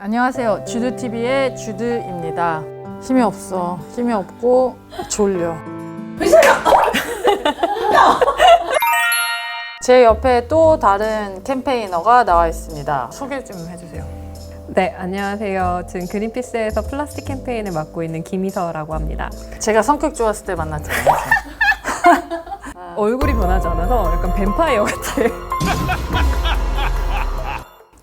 안녕하세요. 주드TV의 주드입니다. 힘이 없어. 힘이 없고 졸려. 제 옆에 또 다른 캠페이너가 나와 있습니다. 소개 좀 해주세요. 네, 안녕하세요. 지금 그린피스에서 플라스틱 캠페인을 맡고 있는 김희서라고 합니다. 제가 성격 좋았을 때 만났잖아요. 얼굴이 변하지 않아서 약간 뱀파이어 같아.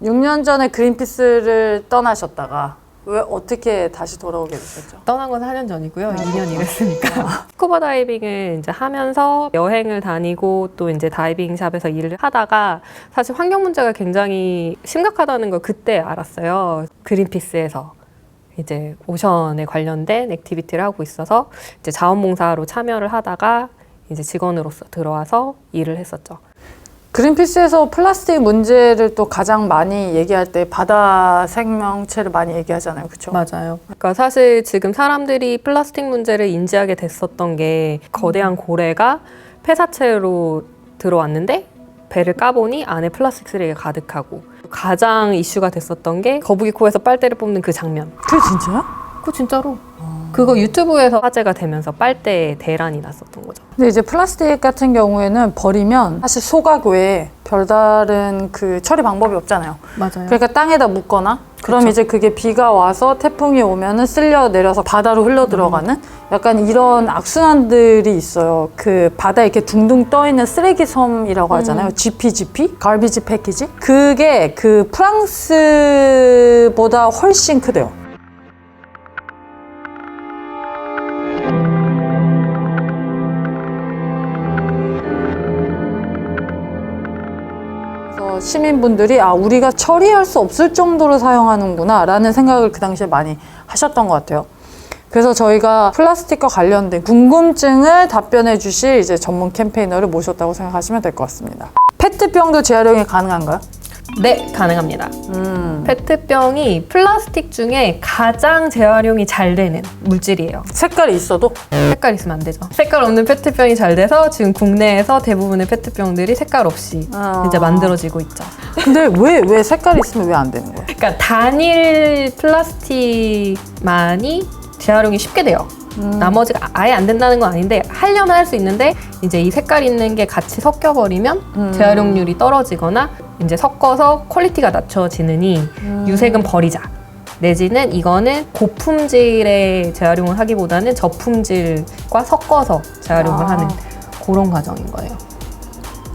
6년 전에 그린피스를 떠나셨다가 왜 어떻게 다시 돌아오게 되셨죠? 떠난 건 4년 전이고요. 2년 일했으니까. 스쿠버 다이빙을 이제 하면서 여행을 다니고 또 이제 다이빙 샵에서 일을 하다가 사실 환경 문제가 굉장히 심각하다는 걸 그때 알았어요. 그린피스에서 이제 오션에 관련된 액티비티를 하고 있어서 이제 자원봉사로 참여를 하다가 이제 직원으로서 들어와서 일을 했었죠. 그린피스에서 플라스틱 문제를 또 가장 많이 얘기할 때 바다 생명체를 많이 얘기하잖아요. 그렇죠? 맞아요. 그러니까 사실 지금 사람들이 플라스틱 문제를 인지하게 됐었던 게 거대한 고래가 폐사체로 들어왔는데 배를 까보니 안에 플라스틱 쓰레기가 가득하고 가장 이슈가 됐었던 게 거북이 코에서 빨대를 뽑는 그 장면. 그게 진짜야? 그거 진짜로. 그거 유튜브에서 화제가 되면서 빨대 대란이 났었던 거죠. 근데 이제 플라스틱 같은 경우에는 버리면 사실 소각 외에 별다른 그 처리 방법이 없잖아요. 맞아요. 그러니까 땅에다 묻거나 그럼 그쵸. 이제 그게 비가 와서 태풍이 오면은 쓸려 내려서 바다로 흘러 들어가는 약간 이런 악순환들이 있어요. 그 바다에 이렇게 둥둥 떠 있는 쓰레기 섬이라고 하잖아요. GPGP, Garbage Package. 그게 그 프랑스보다 훨씬 크대요. 시민분들이 우리가 처리할 수 없을 정도로 사용하는구나 라는 생각을 그 당시에 많이 하셨던 것 같아요. 그래서 저희가 플라스틱과 관련된 궁금증을 답변해 주실 이제 전문 캠페이너를 모셨다고 생각하시면 될 것 같습니다. 페트병도 재활용이 가능한가요? 네, 가능합니다. 페트병이 플라스틱 중에 가장 재활용이 잘 되는 물질이에요. 색깔이 있어도? 색깔 있으면 안 되죠. 색깔 없는 페트병이 잘 돼서 지금 국내에서 대부분의 페트병들이 색깔 없이 이제 만들어지고 있죠. 근데 왜 색깔이 있으면 왜 안 되는 거예요? 그러니까 단일 플라스틱만이 재활용이 쉽게 돼요. 나머지가 아예 안 된다는 건 아닌데 하려면 할 수 있는데 이제 이 색깔 있는 게 같이 섞여버리면 재활용률이 떨어지거나 이제 섞어서 퀄리티가 낮춰지느니 유색은 버리자. 내지는 이거는 고품질의 재활용을 하기보다는 저품질과 섞어서 재활용을 하는 그런 과정인 거예요.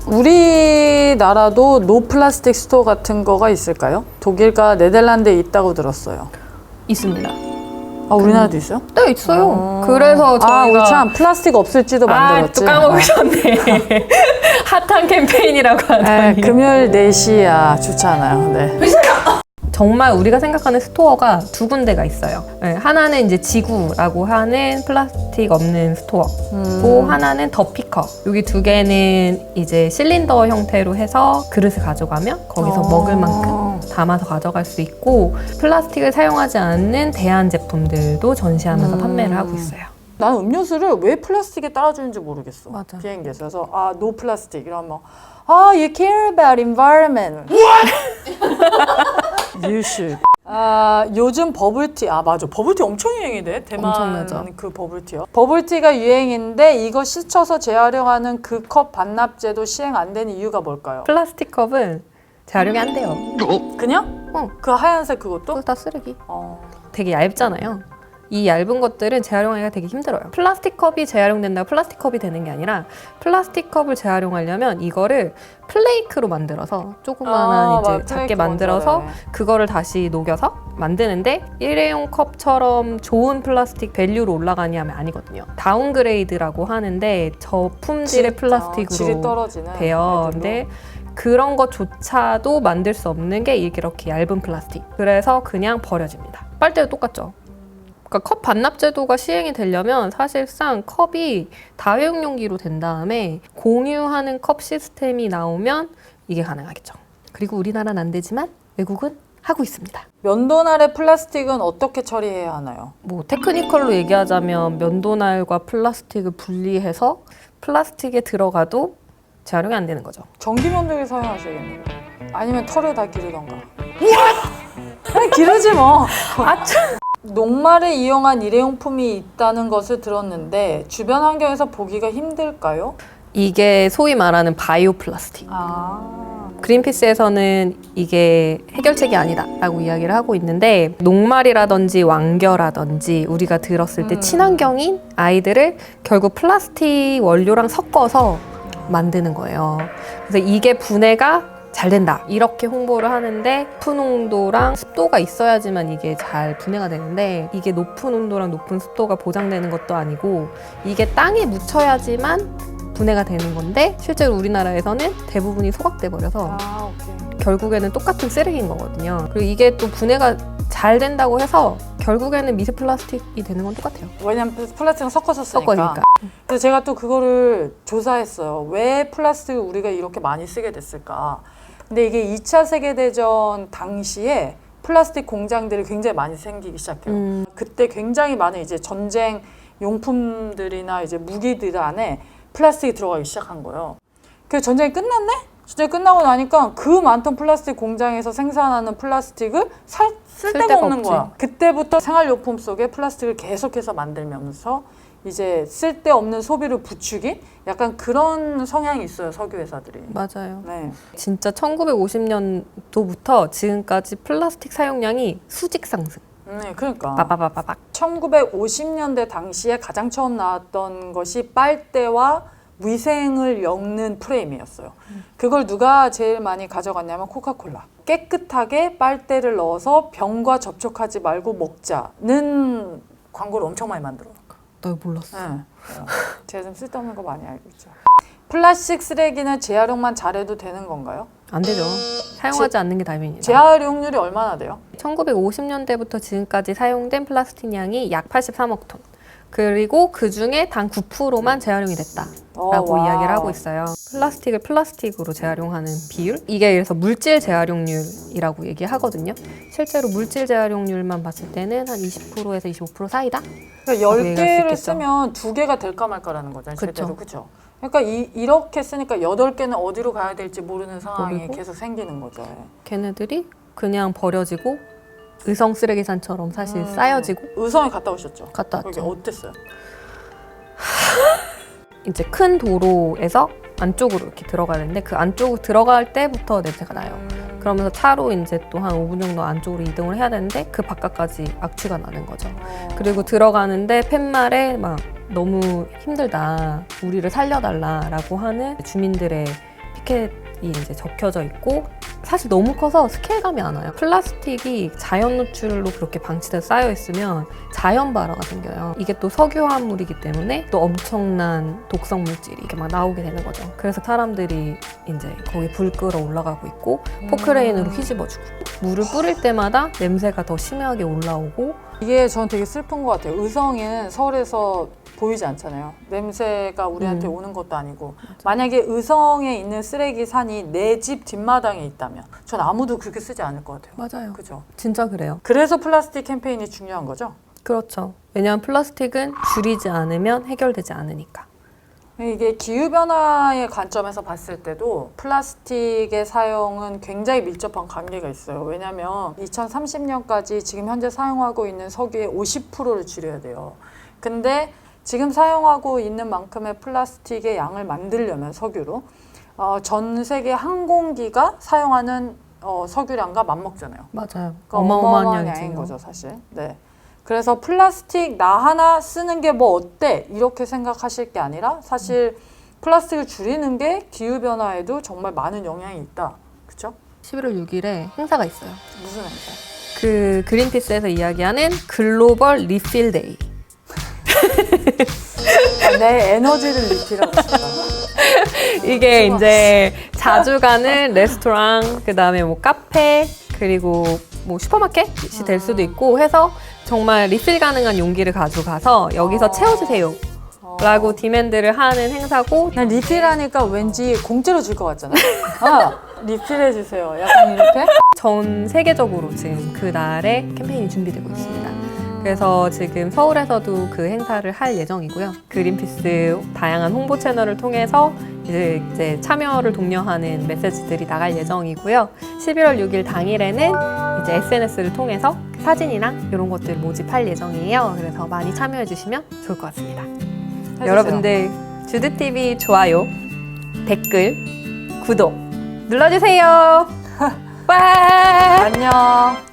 우리나라도 노 플라스틱 스토어 같은 거가 있을까요? 독일과 네덜란드에 있다고 들었어요. 있습니다. 우리나라도 있어요? 네, 있어요. 그래서 저희가 우리 참 플라스틱 없을지도 만들었지. 또 까먹으셨네. 핫한 캠페인이라고 하다니. 금요일 4시야 좋잖아요. 네. 정말 우리가 생각하는 스토어가 두 군데가 있어요. 네, 하나는 이제 지구라고 하는 플라스틱 없는 스토어, 또 하나는 더 피커. 여기 두 개는 이제 실린더 형태로 해서 그릇을 가져가면 거기서 먹을 만큼 담아서 가져갈 수 있고 플라스틱을 사용하지 않는 대안 제품들도 전시하면서 판매를 하고 있어요. 나는 음료수를 왜 플라스틱에 따라주는지 모르겠어. 맞아. 비행기에서. 그래서 노 플라스틱 이러면 you care about environment. What? You should. 요즘 버블티. 맞아. 버블티 엄청 유행이네. 대만 엄청나죠. 그 버블티요. 버블티가 유행인데 이거 씻어서 재활용하는 그 컵 반납제도 시행 안 되는 이유가 뭘까요? 플라스틱 컵은 재활용이 안 돼요. 그냥? 어. 그 하얀색 그것도? 그거 다 쓰레기. 어. 되게 얇잖아요. 이 얇은 것들은 재활용하기가 되게 힘들어요. 플라스틱 컵이 재활용된다고 플라스틱 컵이 되는 게 아니라 플라스틱 컵을 재활용하려면 이거를 플레이크로 만들어서 조그마한 이제 작게 만들어서 그거를 다시 녹여서 만드는데 일회용 컵처럼 좋은 플라스틱 밸류로 올라가냐 하면 아니거든요. 다운그레이드라고 하는데 저품질의 플라스틱으로 떨어지는 돼요. 근데 그런 것조차도 만들 수 없는 게 이렇게 얇은 플라스틱. 그래서 그냥 버려집니다. 빨대도 똑같죠. 그러니까 컵 반납 제도가 시행이 되려면 사실상 컵이 다회용용기로 된 다음에 공유하는 컵 시스템이 나오면 이게 가능하겠죠. 그리고 우리나라는 안 되지만 외국은 하고 있습니다. 면도날의 플라스틱은 어떻게 처리해야 하나요? 뭐 테크니컬로 얘기하자면 면도날과 플라스틱을 분리해서 플라스틱에 들어가도 재활용이 안 되는 거죠. 전기 면도기 사용하셔야겠네요. 아니면 털을 다 기르던가. 그냥 기르지 뭐. 녹말을 이용한 일회용품이 있다는 것을 들었는데 주변 환경에서 보기가 힘들까요? 이게 소위 말하는 바이오 플라스틱. 그린피스에서는 이게 해결책이 아니다라고 이야기를 하고 있는데 녹말이라든지 왕겨라든지 우리가 들었을 때 친환경인 아이들을 결국 플라스틱 원료랑 섞어서 만드는 거예요. 그래서 이게 분해가 잘 된다 이렇게 홍보를 하는데 높은 온도랑 습도가 있어야지만 이게 잘 분해가 되는데 이게 높은 온도랑 높은 습도가 보장되는 것도 아니고 이게 땅에 묻혀야지만 분해가 되는 건데 실제로 우리나라에서는 대부분이 소각돼 버려서 결국에는 똑같은 쓰레기인 거거든요. 그리고 이게 또 분해가 잘 된다고 해서 결국에는 미세 플라스틱이 되는 건 똑같아요. 왜냐면 플라스틱은 섞어서 쓰니까. 그래서 제가 또 그거를 조사했어요. 왜 플라스틱을 우리가 이렇게 많이 쓰게 됐을까? 근데 이게 2차 세계대전 당시에 플라스틱 공장들이 굉장히 많이 생기기 시작해요. 그때 굉장히 많은 이제 전쟁 용품들이나 이제 무기들 안에 플라스틱이 들어가기 시작한 거예요. 그래서 전쟁이 끝났네? 전쟁이 끝나고 나니까 그 많던 플라스틱 공장에서 생산하는 플라스틱을 쓸 데가 없는 거야. 그때부터 생활용품 속에 플라스틱을 계속해서 만들면서 이제 쓸데없는 소비를 부추긴 약간 그런 성향이 있어요, 석유 회사들이. 맞아요. 네. 진짜 1950년도부터 지금까지 플라스틱 사용량이 수직 상승. 네, 그러니까. 빠바바바박. 1950년대 당시에 가장 처음 나왔던 것이 빨대와 위생을 엮는 프레임이었어요. 그걸 누가 제일 많이 가져갔냐면 코카콜라. 깨끗하게 빨대를 넣어서 병과 접촉하지 말고 먹자는 광고를 엄청 많이 만들어요. 나 이거 몰랐어. 네. 제가 좀 쓸데없는 거 많이 알고 있죠. 플라스틱 쓰레기는 재활용만 잘해도 되는 건가요? 안 되죠. 사용하지 않는 게 다행입니다. 재활용률이 얼마나 돼요? 1950년대부터 지금까지 사용된 플라스틱 양이 약 83억 톤. 그리고 그 중에 단 9%만 재활용이 됐다라고 이야기를 하고 있어요. 플라스틱을 플라스틱으로 재활용하는 비율? 이게 그래서 물질 재활용률이라고 얘기하거든요. 실제로 물질 재활용률만 봤을 때는 한 20%에서 25% 사이다? 그러니까 10개를 쓰면 2개가 될까 말까라는 거잖아요. 그쵸. 그렇죠. 그러니까 이렇게 쓰니까 8개는 어디로 가야 될지 모르는 상황이 모르고? 계속 생기는 거죠. 걔네들이 그냥 버려지고 의성 쓰레기산처럼 사실 쌓여지고 의성에 갔다 오셨죠? 갔다 거기 왔죠. 어땠어요? 이제 큰 도로에서 안쪽으로 이렇게 들어가는데 그 안쪽으로 들어갈 때부터 냄새가 나요. 그러면서 차로 이제 또 한 5분 정도 안쪽으로 이동을 해야 되는데 그 바깥까지 악취가 나는 거죠. 그리고 들어가는데 팻말에 막 너무 힘들다, 우리를 살려달라라고 하는 주민들의 피켓이 이제 적혀져 있고 사실 너무 커서 스케일감이 안 와요. 플라스틱이 자연 노출로 그렇게 방치돼서 쌓여 있으면 자연 발화가 생겨요. 이게 또 석유화합물이기 때문에 또 엄청난 독성 물질이 이렇게 막 나오게 되는 거죠. 그래서 사람들이 이제 거기 불 끌어 올라가고 있고 포크레인으로 휘집어주고 물을 뿌릴 때마다 냄새가 더 심하게 올라오고 이게 전 되게 슬픈 것 같아요. 의성은 서울에서 보이지 않잖아요. 냄새가 우리한테 오는 것도 아니고 만약에 의성에 있는 쓰레기 산이 내 집 뒷마당에 있다면 전 아무도 그렇게 쓰지 않을 것 같아요. 맞아요. 그죠? 진짜 그래요. 그래서 플라스틱 캠페인이 중요한 거죠? 그렇죠. 왜냐하면 플라스틱은 줄이지 않으면 해결되지 않으니까. 이게 기후변화의 관점에서 봤을 때도 플라스틱의 사용은 굉장히 밀접한 관계가 있어요. 왜냐하면 2030년까지 지금 현재 사용하고 있는 석유의 50%를 줄여야 돼요. 근데 지금 사용하고 있는 만큼의 플라스틱의 양을 만들려면 석유로 전 세계 항공기가 사용하는 석유량과 맞먹잖아요. 맞아요. 그러니까 어마어마한 양인 양이죠. 거죠, 사실. 네. 그래서 플라스틱 나 하나 쓰는 게 뭐 어때? 이렇게 생각하실 게 아니라 사실 플라스틱을 줄이는 게 기후변화에도 정말 많은 영향이 있다. 그렇죠? 11월 6일에 행사가 있어요. 무슨 행사? 그 그린피스에서 이야기하는 글로벌 리필 데이. 내 에너지를 리필하고 싶다. 이게 이제 자주 가는 레스토랑, 그 다음에 뭐 카페, 그리고 뭐 슈퍼마켓이 될 수도 있고 해서 정말 리필 가능한 용기를 가져가서 여기서 채워주세요 라고 디맨드를 하는 행사고 난 리필하니까 왠지 공짜로 줄 것 같잖아. 리필해주세요. 약간 이렇게? 전 세계적으로 지금 그날에 캠페인이 준비되고 있습니다. 그래서 지금 서울에서도 그 행사를 할 예정이고요. 그린피스 다양한 홍보 채널을 통해서 이제 참여를 독려하는 메시지들이 나갈 예정이고요. 11월 6일 당일에는 이제 SNS를 통해서 사진이랑 이런 것들 모집할 예정이에요. 그래서 많이 참여해 주시면 좋을 것 같습니다. 해주세요. 여러분들 주드TV 좋아요, 댓글, 구독 눌러주세요. 빠! 안녕.